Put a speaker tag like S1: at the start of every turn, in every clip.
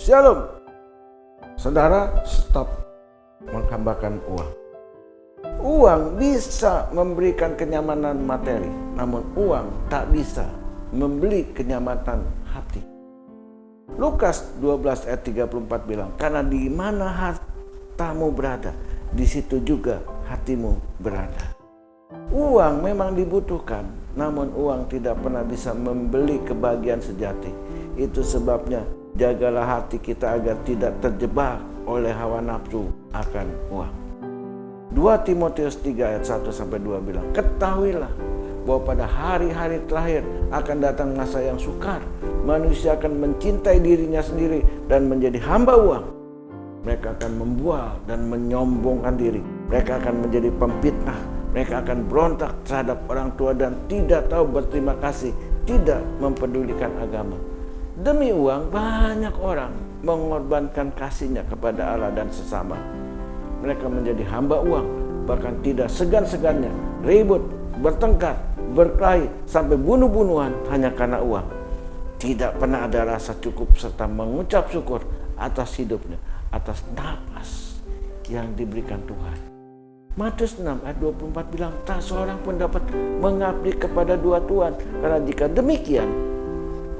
S1: Shalom. Saudara, stop menghambakan uang. Uang bisa memberikan kenyamanan materi, namun uang tak bisa membeli kenyamanan hati. Lukas 12 ayat 34 bilang, karena di mana hartamu berada, di situ juga hatimu berada. Uang memang dibutuhkan, namun uang tidak pernah bisa membeli kebahagiaan sejati. Itu sebabnya jagalah hati kita agar tidak terjebak oleh hawa nafsu akan uang. 2 Timotius 3 ayat 1-2 bilang, ketahuilah bahwa pada hari-hari terakhir akan datang masa yang sukar. Manusia akan mencintai dirinya sendiri dan menjadi hamba uang. Mereka akan membual dan menyombongkan diri. Mereka akan menjadi pemfitnah. Mereka akan berontak terhadap orang tua dan tidak tahu berterima kasih, tidak mempedulikan agama. Demi uang, banyak orang mengorbankan kasihnya kepada Allah dan sesama. Mereka menjadi hamba uang, bahkan tidak segan-segannya ribut, bertengkar, berkelahi, sampai bunuh-bunuhan hanya karena uang. Tidak pernah ada rasa cukup serta mengucap syukur atas hidupnya, atas napas yang diberikan Tuhan. Matius 6 ayat 24 bilang, tak seorang pun dapat mengabdi kepada dua tuan, karena jika demikian,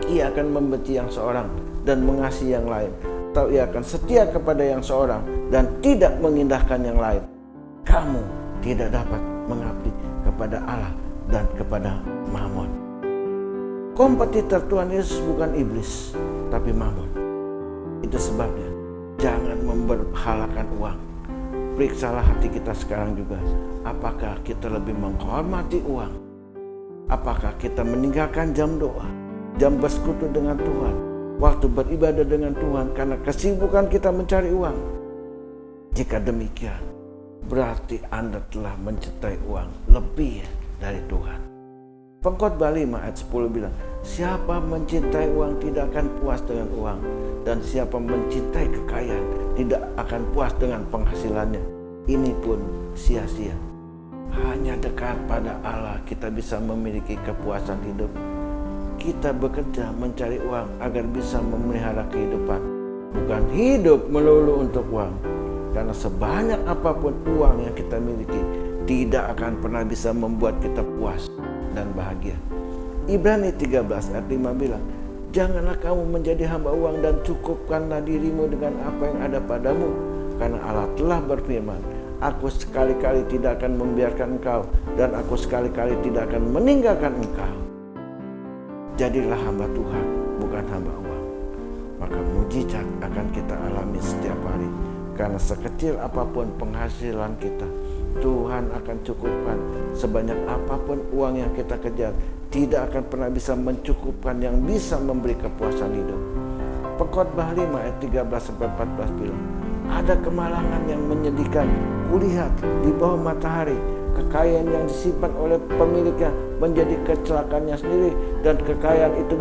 S1: ia akan membenci yang seorang dan mengasihi yang lain, atau ia akan setia kepada yang seorang dan tidak mengindahkan yang lain. Kamu tidak dapat mengabdi kepada Allah dan kepada Mammon. Kompetitor Tuhan Yesus bukan iblis, tapi Mammon. Itu sebabnya jangan memberhalakan uang. Periksalah hati kita sekarang juga. Apakah kita lebih menghormati uang? Apakah kita meninggalkan jam doa, jam bersekutu dengan Tuhan, waktu beribadah dengan Tuhan karena kesibukan kita mencari uang? Jika demikian, berarti Anda telah mencintai uang lebih dari Tuhan. Pengkhotbah 5 ayat 10 bilang, siapa mencintai uang tidak akan puas dengan uang, dan siapa mencintai kekayaan tidak akan puas dengan penghasilannya. Ini pun sia-sia. Hanya dekat pada Allah kita bisa memiliki kepuasan hidup. Kita bekerja mencari uang agar bisa memelihara kehidupan, bukan hidup melulu untuk uang. Karena sebanyak apapun uang yang kita miliki, tidak akan pernah bisa membuat kita puas dan bahagia. Ibrani 13 ayat 5 bilang, janganlah kamu menjadi hamba uang dan cukupkanlah dirimu dengan apa yang ada padamu. Karena Allah telah berfirman, aku sekali-kali tidak akan membiarkan engkau, dan aku sekali-kali tidak akan meninggalkan engkau. Jadilah hamba Tuhan, bukan hamba uang. Maka mujizat akan kita alami setiap hari. Karena sekecil apapun penghasilan kita, Tuhan akan cukupkan. Sebanyak apapun uang yang kita kejar, tidak akan pernah bisa mencukupkan yang bisa memberi kepuasan hidup. Pengkhotbah 5 ayat 13-14 bilang, ada kemalangan yang menyedihkan kulihat di bawah matahari. Kekayaan yang disimpan oleh pemiliknya menjadi kecelakaannya sendiri, dan kekayaan itu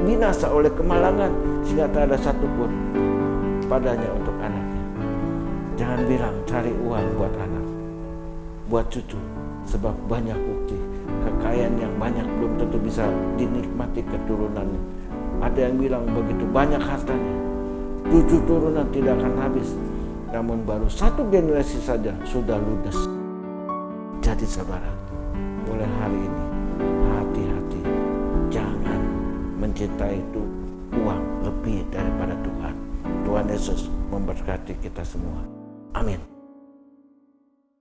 S1: binasa oleh kemalangan, sehingga tak ada satupun padanya untuk anaknya. Jangan bilang cari uang buat anak, buat cucu, sebab banyak bukti kekayaan yang banyak belum tentu bisa dinikmati keturunannya. Ada yang bilang begitu banyak hartanya, 7 turunan tidak akan habis, namun baru 1 generasi saja sudah ludes. Jadi saudara, mulai hari ini hati-hati, jangan mencintai itu uang lebih daripada Tuhan. Tuhan Yesus memberkati kita semua. Amin.